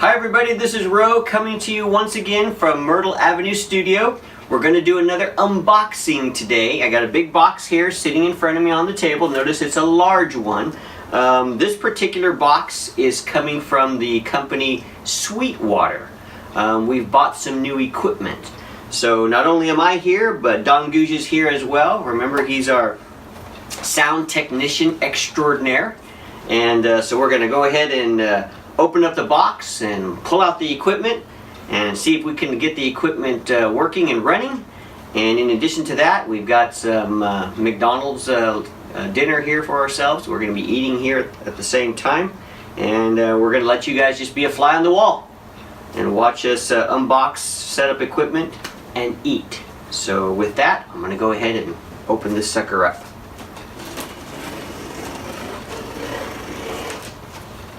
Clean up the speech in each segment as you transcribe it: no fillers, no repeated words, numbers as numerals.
Hi everybody, this is Ro coming to you once again from Myrtle Avenue Studio. We're going to do another unboxing today. I got a big box here sitting in front of me on the table. Notice it's a large one. This particular box is coming from the company Sweetwater. We've bought some new equipment. So not only am I here, but Gogue is here as well. Remember, he's our sound technician extraordinaire. And so we're going to go ahead and open up the box and pull out the equipment and see if we can get the equipment working and running. And in addition to that, we've got some McDonald's dinner here for ourselves. We're going to be eating here at the same time, and we're going to let you guys just be a fly on the wall and watch us unbox, set up equipment, and eat. So with that, I'm going to go ahead and open this sucker up.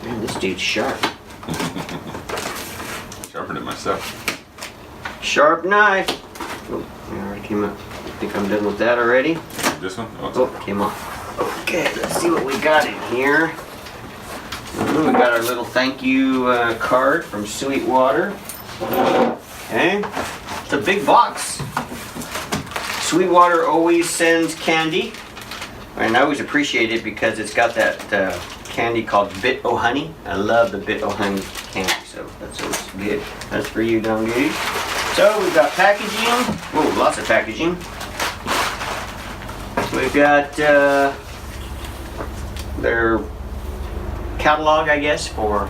Man, this dude's sharp. Sharper than myself. Sharp knife. Oh, it already came up. I think I'm done with that already. This one? Oh, it came off. Okay, let's see what we got in here. We got our little thank you card from Sweetwater. Okay, it's a big box. Sweetwater always sends candy, and I always appreciate it because it's got that candy called Bit O' Honey. I love the Bit O' Honey candy, so that's always good. That's for you, Gogue. So we've got packaging. Whoa, lots of packaging. We've got their catalog, I guess, for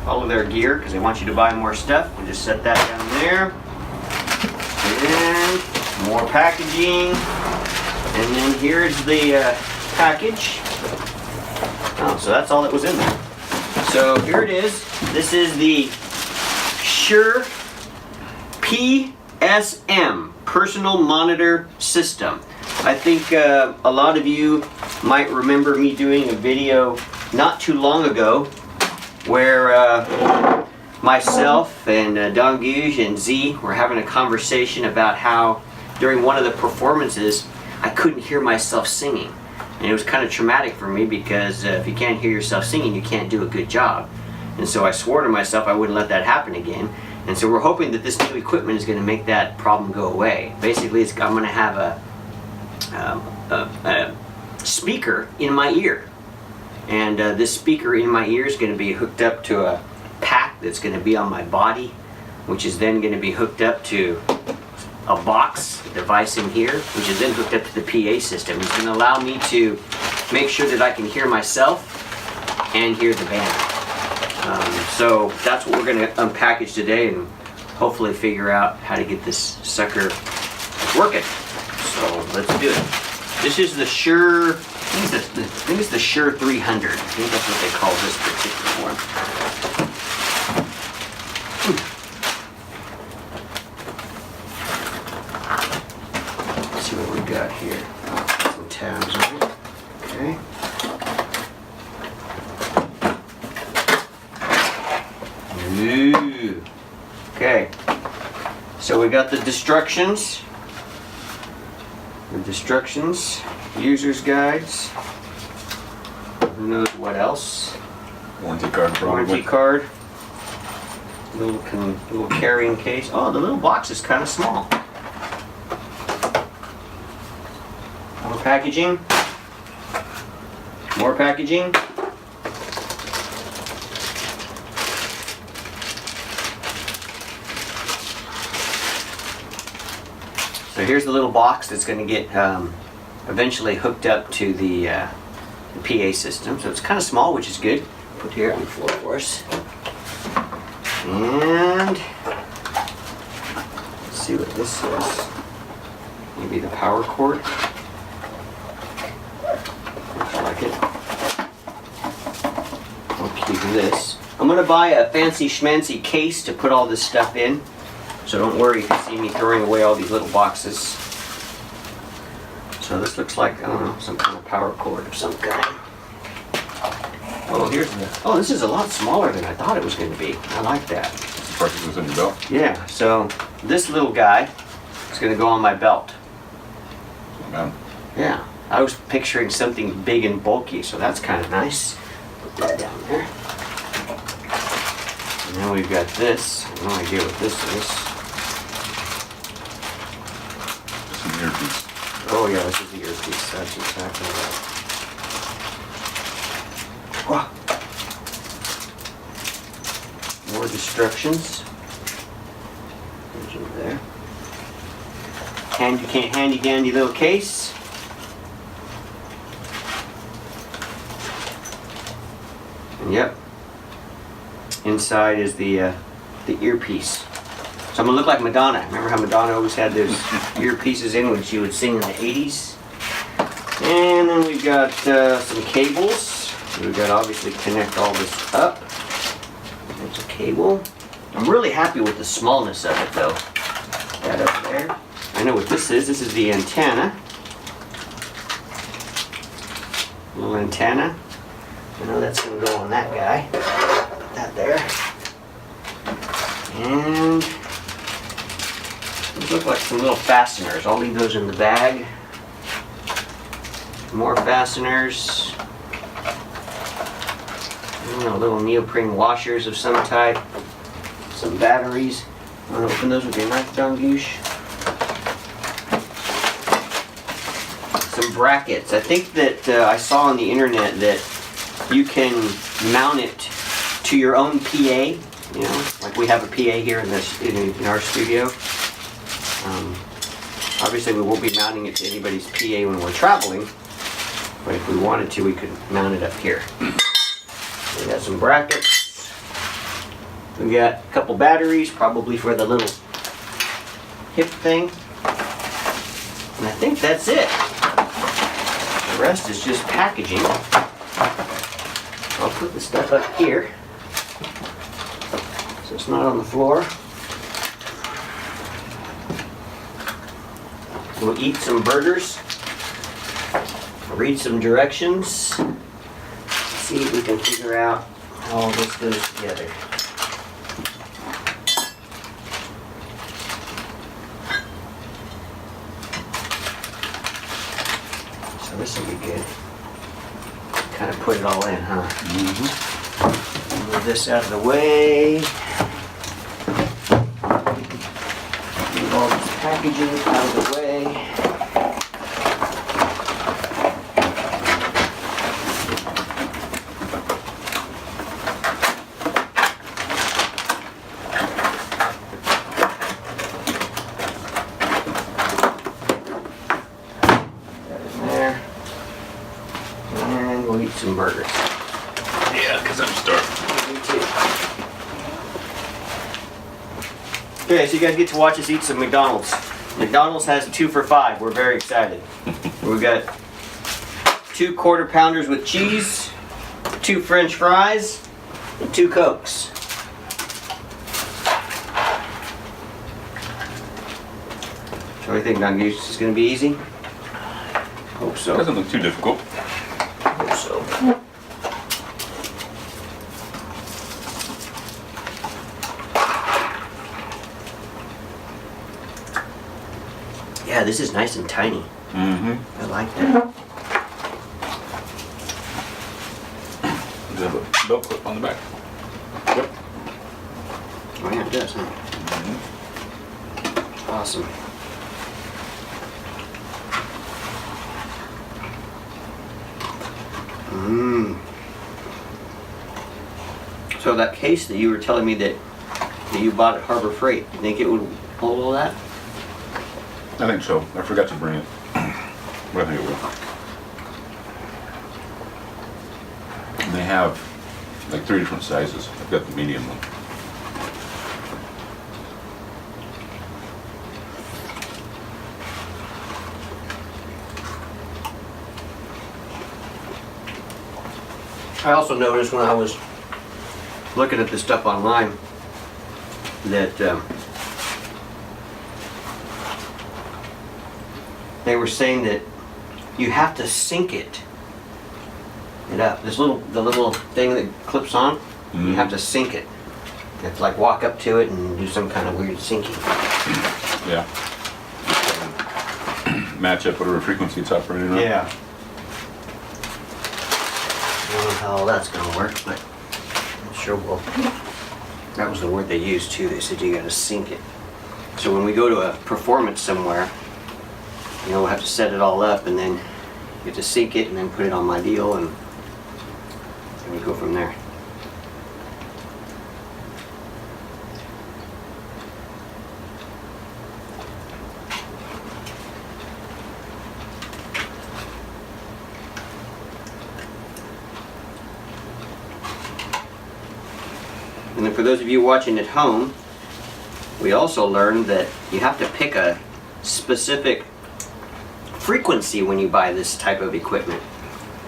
all of their gear because they want you to buy more stuff. We'll just set that down there. And more packaging. And then here's the package. Oh, so that's all that was in there. So here it is. This is the Shure PSM Personal Monitor System. I think a lot of you might remember me doing a video not too long ago where myself and Gogue and Z were having a conversation about how during one of the performances I couldn't hear myself singing. And it was kind of traumatic for me because if you can't hear yourself singing, you can't do a good job. And so I swore to myself I wouldn't let that happen again. And so we're hoping that this new equipment is going to make that problem go away. Basically, I'm going to have a speaker in my ear. And this speaker in my ear is going to be hooked up to a pack that's going to be on my body, which is then going to be hooked up to a box device in here, which is then hooked up to the PA system. It's going to allow me to make sure that I can hear myself and hear the band. So that's what we're going to unpackage today and hopefully figure out how to get this sucker working. So let's do it. This is the Shure, I think it's the Shure 300. I think that's what they call this particular one. See what we got here. Some tabs on it. Okay. Ooh. Okay. So we got the instructions. User's guides. Who knows what else? Warranty card, probably. Warranty card. Little carrying case. Oh, the little box is kind of small. More packaging. More packaging. So here's the little box that's going to get eventually hooked up to the PA system. So it's kind of small, which is good. Put here on the floor for us. And let's see what this is. Maybe the power cord. Looks like it. I'll keep this. I'm going to buy a fancy schmancy case to put all this stuff in. So don't worry if you see me throwing away all these little boxes. So this looks like, I don't know, some kind of power cord of some kind. Oh, here's the, oh, this is a lot smaller than I thought it was going to be. I like that. It's the part that goes in your belt? Yeah, so this little guy is going to go on my belt. Man. Yeah, I was picturing something big and bulky, so that's kind of nice. Put that down there. then we've got this. I have no idea what this is. It's an earpiece. Oh yeah, this is the earpiece. That's exactly right. Wow. More destructions. There's over there. Handy dandy little case. And yep. Inside is the earpiece. So I'm gonna look like Madonna. Remember how Madonna always had those earpieces in when she would sing in the 80s? And then we've got some cables. We've got to obviously connect all this up. There's a cable. I'm really happy with the smallness of it though. That up there. I know what this is. This is the antenna. Little antenna. I know that's going to go on that guy. Put that there. And these look like some little fasteners. I'll leave those in the bag. More fasteners. Little neoprene washers of some type. Some batteries. I'm going to open those with your knife, Dongush. Some brackets. I think that I saw on the internet that you can mount it to your own PA. You know, like we have a PA here in our studio. Obviously, we won't be mounting it to anybody's PA when we're traveling, but if we wanted to, we could mount it up here. We got some brackets. We got a couple batteries, probably for the little hip thing. And I think that's it. The rest is just packaging. I'll put the stuff up here so it's not on the floor. We'll eat some burgers, read some directions, see if we can figure out how all this goes together. So this will be good. Kind of put it all in, huh? Mm-hmm. Move this out of the way. Move all this packaging out of the way. Some burgers. Yeah, because I'm starving. Me too. Okay, so you guys get to watch us eat some McDonald's. McDonald's has 2 for $5. We're very excited. We've got 2 quarter pounders with cheese, 2 French fries, and 2 Cokes. So what do you think, Dongush? This is going to be easy? Hope so. Doesn't look too difficult. So. Yeah, this is nice and tiny. Mm-hmm. I like that. Does it have a belt clip on the back? Yep. Oh yeah, it does, huh? Mm-hmm. Awesome. So that case that you were telling me that you bought at Harbor Freight, you think it would hold all that? I think so. I forgot to bring it, but I think it will. And they have like 3 different sizes. I've got the medium one. I also noticed when I was looking at this stuff online that they were saying that you have to sync it up. The little thing that clips on, you have to sync it. You have to like walk up to it and do some kind of weird syncing. Yeah. Match up whatever frequency it's operating on. Yeah. I don't know how all that's gonna work, but I'm sure we'll That was the word they used too. They said you got to sync it. So when we go to a performance somewhere, you know, we'll have to set it all up and then you have to sync it and then put it on my deal and we go from there. And then for those of you watching at home, we also learned that you have to pick a specific frequency when you buy this type of equipment.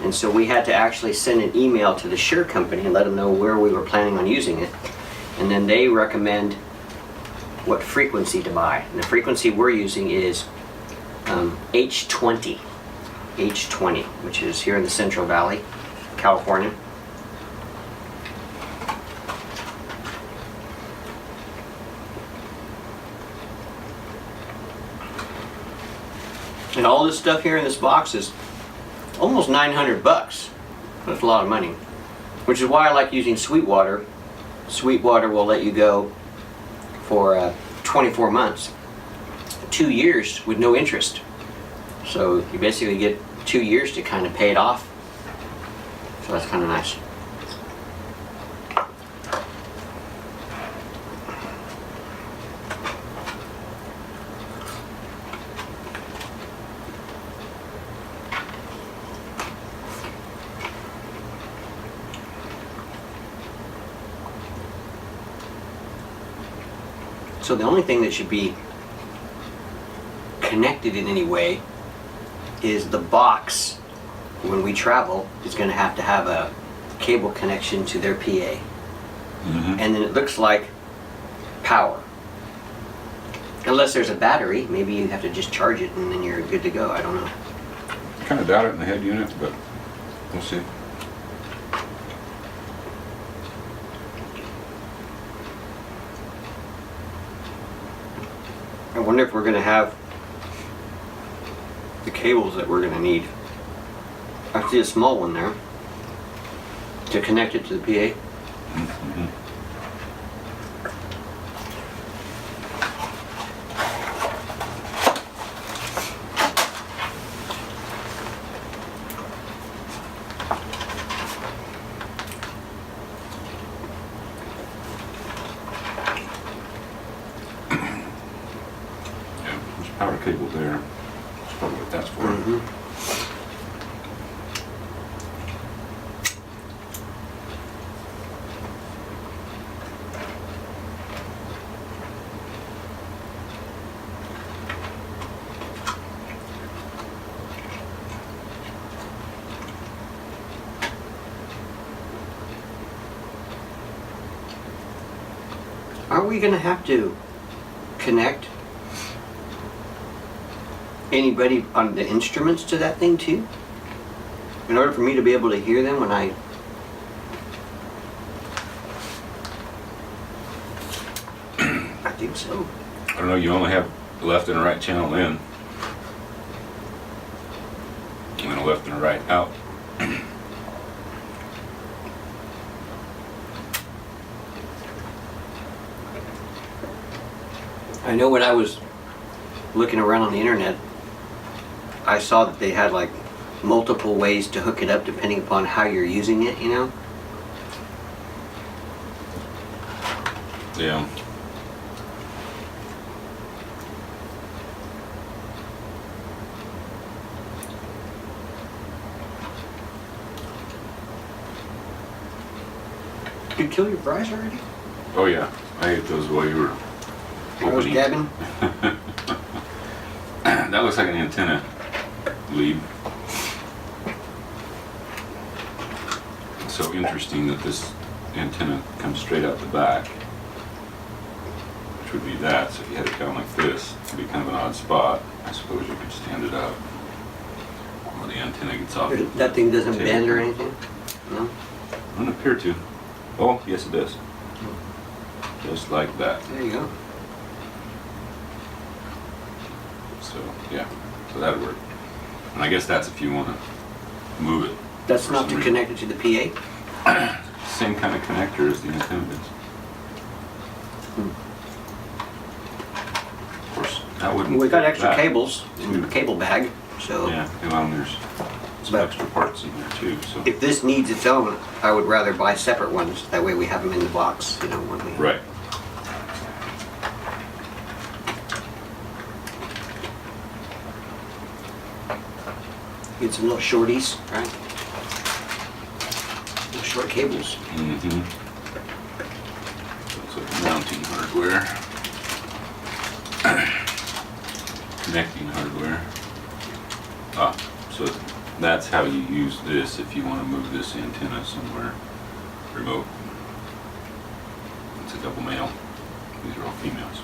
And so we had to actually send an email to the Shure company and let them know where we were planning on using it. And then they recommend what frequency to buy. And the frequency we're using is H20. H20, which is here in the Central Valley, California. And all this stuff here in this box is almost 900 bucks. That's a lot of money. Which is why I like using Sweetwater. Sweetwater will let you go for 24 months. 2 years with no interest. So you basically get 2 years to kind of pay it off. So that's kind of nice. So the only thing that should be connected in any way is the box. When we travel, is going to have a cable connection to their PA. Mm-hmm. And then it looks like power. Unless there's a battery, maybe you have to just charge it and then you're good to go. I don't know. I kind of doubt it in the head unit, but we'll see. I wonder if we're going to have the cables that we're going to need. I see a small one there to connect it to the PA. Mm-hmm. Yeah, there's a power cable there. That's probably what that's for. Mm-hmm. Are we going to have to connect anybody on the instruments to that thing too? In order for me to be able to hear them when I... I think so. I don't know, you only have a left and a right channel in. And then a left and a right out. I know when I was looking around on the internet, I saw that they had like multiple ways to hook it up depending upon how you're using it, you know? Yeah. Did you kill your fries already? Oh yeah, I ate those while you were I was opening. gabbing. That looks like an antenna lead. It's so interesting that this antenna comes straight out the back, which would be that. So if you had it down like this, it'd be kind of an odd spot. I suppose you could stand it up while the antenna gets off. That thing doesn't Table. bend or anything? No? Doesn't appear to. Oh, yes it does. Just like that. There you go. So yeah, so that'd work. And I guess that's if you want to move it. That's for not some to reason. connect it to the PA? Same kind of connector as the antenna is. That wouldn't. We got fit extra that. cables in the cable bag, so Yeah, well, and there's some But- extra parts in there too, so. if this needs its own, I would rather buy separate ones. That way we have them in the box, you know, when we. Right. Get some little shorties, right? Little short cables. Mm-hmm. Looks like mounting hardware. Connecting hardware. Ah, so that's how you use this if you want to move this antenna somewhere remote. It's a double male. These are all females.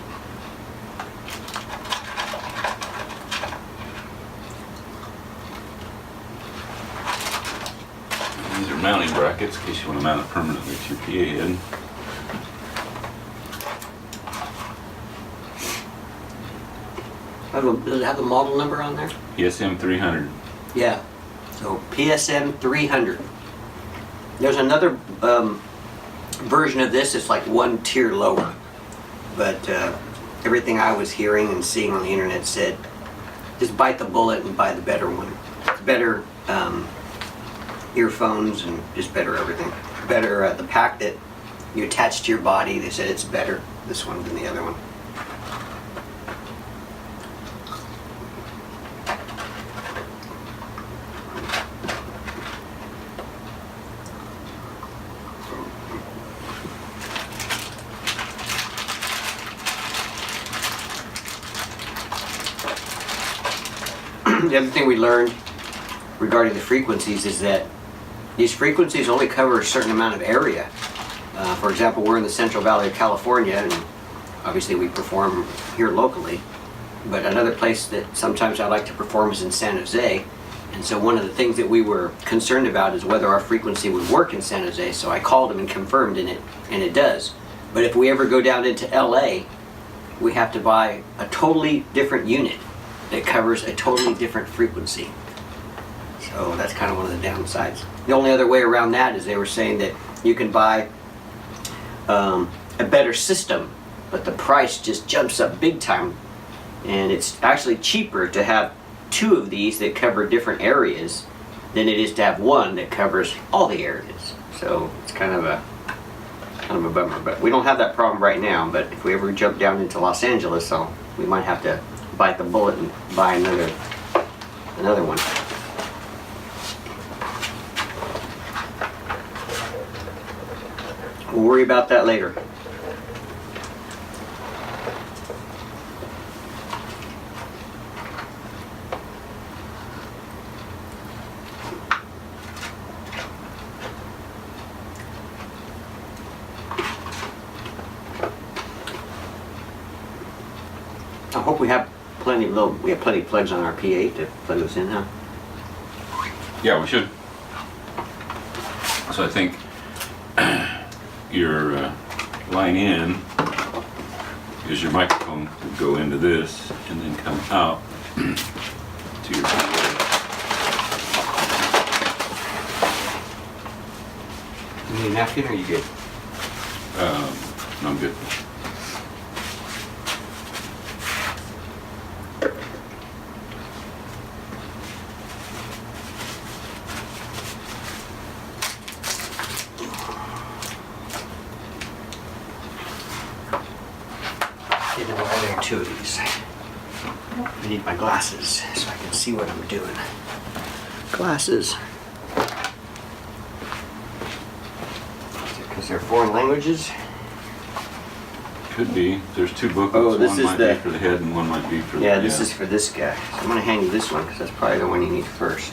And these are mounting brackets in case you want to mount it permanently to your PA head. Does it have the model number on there? PSM 300. Yeah. So PSM 300. There's another version of this. It's like one tier lower, but everything I was hearing and seeing on the internet said, just bite the bullet and buy the better one. It's better earphones and just better everything. Better the pack that you attach to your body. They said it's better, this one, than the other one. The other thing we learned regarding the frequencies is that these frequencies only cover a certain amount of area. For example, we're in the Central Valley of California, and obviously we perform here locally. But another place that sometimes I like to perform is in San Jose. And so one of the things that we were concerned about is whether our frequency would work in San Jose. So I called them and confirmed and it does. But if we ever go down into LA, we have to buy a totally different unit that covers a totally different frequency. So that's kind of one of the downsides. The only other way around that is they were saying that you can buy a better system, but the price just jumps up big time. And it's actually cheaper to have two of these that cover different areas than it is to have one that covers all the areas. So it's kind of a bummer. But we don't have that problem right now. But if we ever jump down into Los Angeles, so we might have to bite the bullet and buy another one. We'll worry about that later. I hope we have plenty of plugs on our P8 to plug this in, huh? Yeah, we should. So I think your line in is your microphone would go into this and then come out to your PA. You need a napkin or are you good? No, I'm good. Getting why there are two of these. I need my glasses so I can see what I'm doing. Glasses. Because they're foreign languages. Could be. There's two booklets. Oh, this one is might the- be for the head and one might be for the... Yeah, this is for this guy. So I'm going to hand you this one because that's probably the one you need first.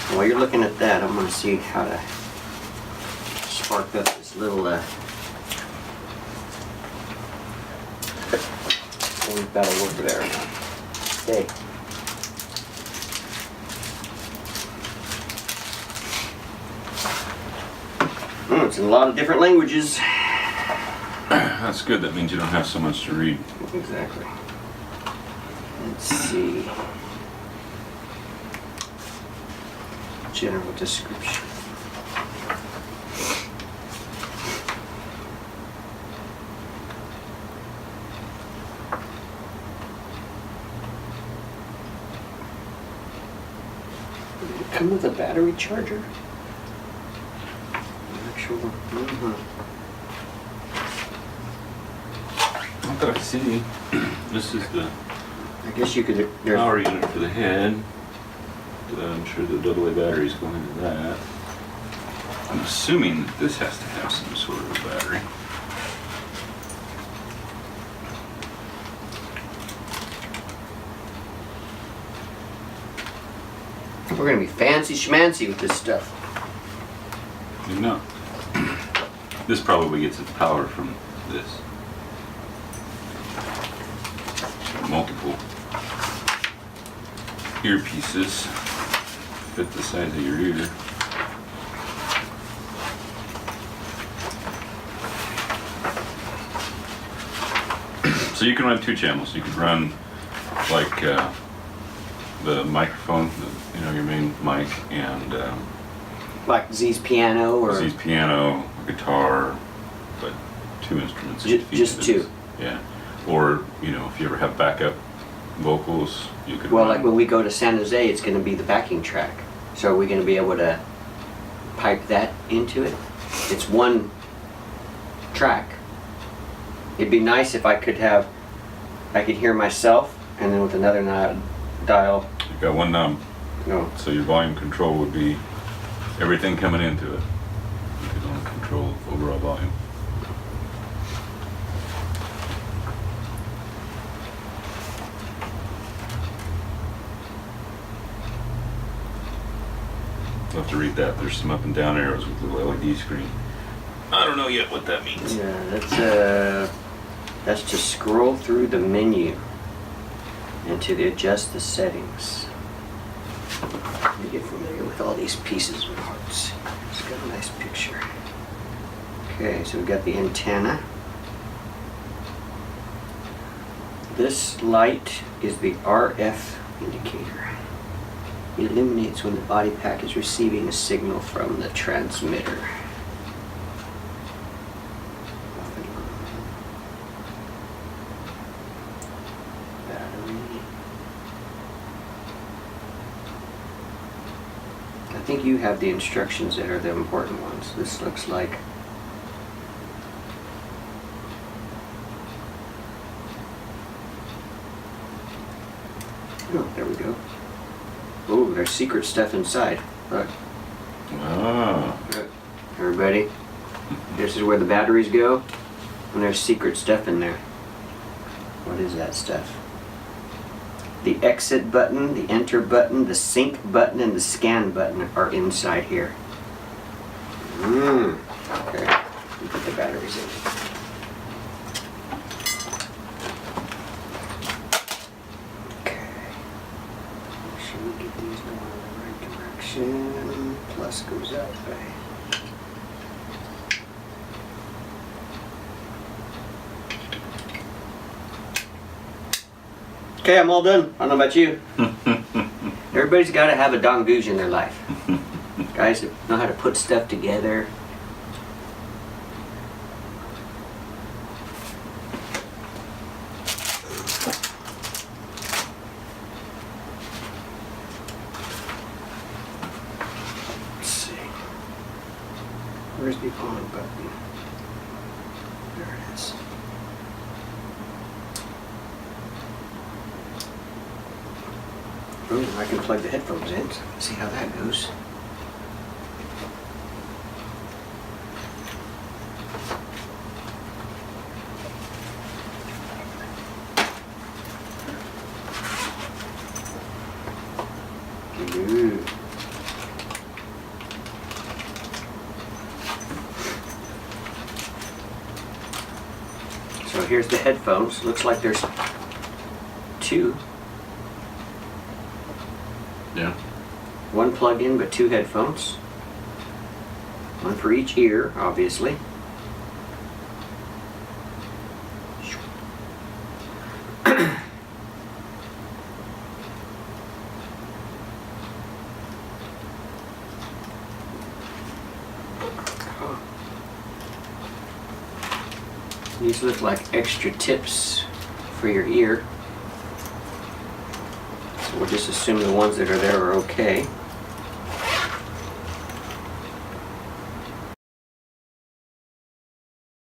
And while you're looking at that, I'm going to see how to spark up this little thing that'll work there. Okay. It's in a lot of different languages. That's good. That means you don't have so much to read. Exactly. Let's see. General description. Did it come with a battery charger? Actual. Not that I see. This is the I guess you could. power unit for the head. I'm sure the AA batteries go into that. I'm assuming that this has to have some sort of a battery. We're gonna be fancy schmancy with this stuff. You know, this probably gets its power from this. Multiple earpieces fit the size of your ear. So you can run 2 channels. You could run like the microphone, your main mic, and Like Z's piano or Z's piano, guitar, but 2 instruments. just 2. Yeah. Or, if you ever have backup vocals, you could Well, run. like when we go to San Jose, it's going to be the backing track. So are we going to be able to pipe that into it? It's 1 track. It'd be nice if I could hear myself, and then with another dial. You've got 1 knob, No. so your volume control would be everything coming into it. You could only control overall volume. You'll have to read that. There's some up and down arrows with little LED screen. I don't know yet what that means. Yeah, that's to scroll through the menu and to adjust the settings. Let me get familiar with all these pieces and parts. It's got a nice picture. Okay, so we've got the antenna. This light is the RF indicator. It illuminates when the body pack is receiving a signal from the transmitter. Battery. I think you have the instructions that are the important ones. This looks like oh, there we go. Oh, there's secret stuff inside. Look. Ah. Look. Everybody, this is where the batteries go, and there's secret stuff in there. What is that stuff? The exit button, the enter button, the sync button, and the scan button are inside here. Okay, we put the batteries in. Get these going in the right direction. Plus goes that way. Okay, I'm all done. I don't know about you. Everybody's got to have a Gogue in their life. Guys that know how to put stuff together. Where's the on button? There it is. Oh, I can plug the headphones in. So see how that goes. Ooh. So here's the headphones. Looks like there's 2. Yeah. 1 plug-in, but 2 headphones. 1 for each ear, obviously. These look like extra tips for your ear. So we'll just assume the ones that are there are okay.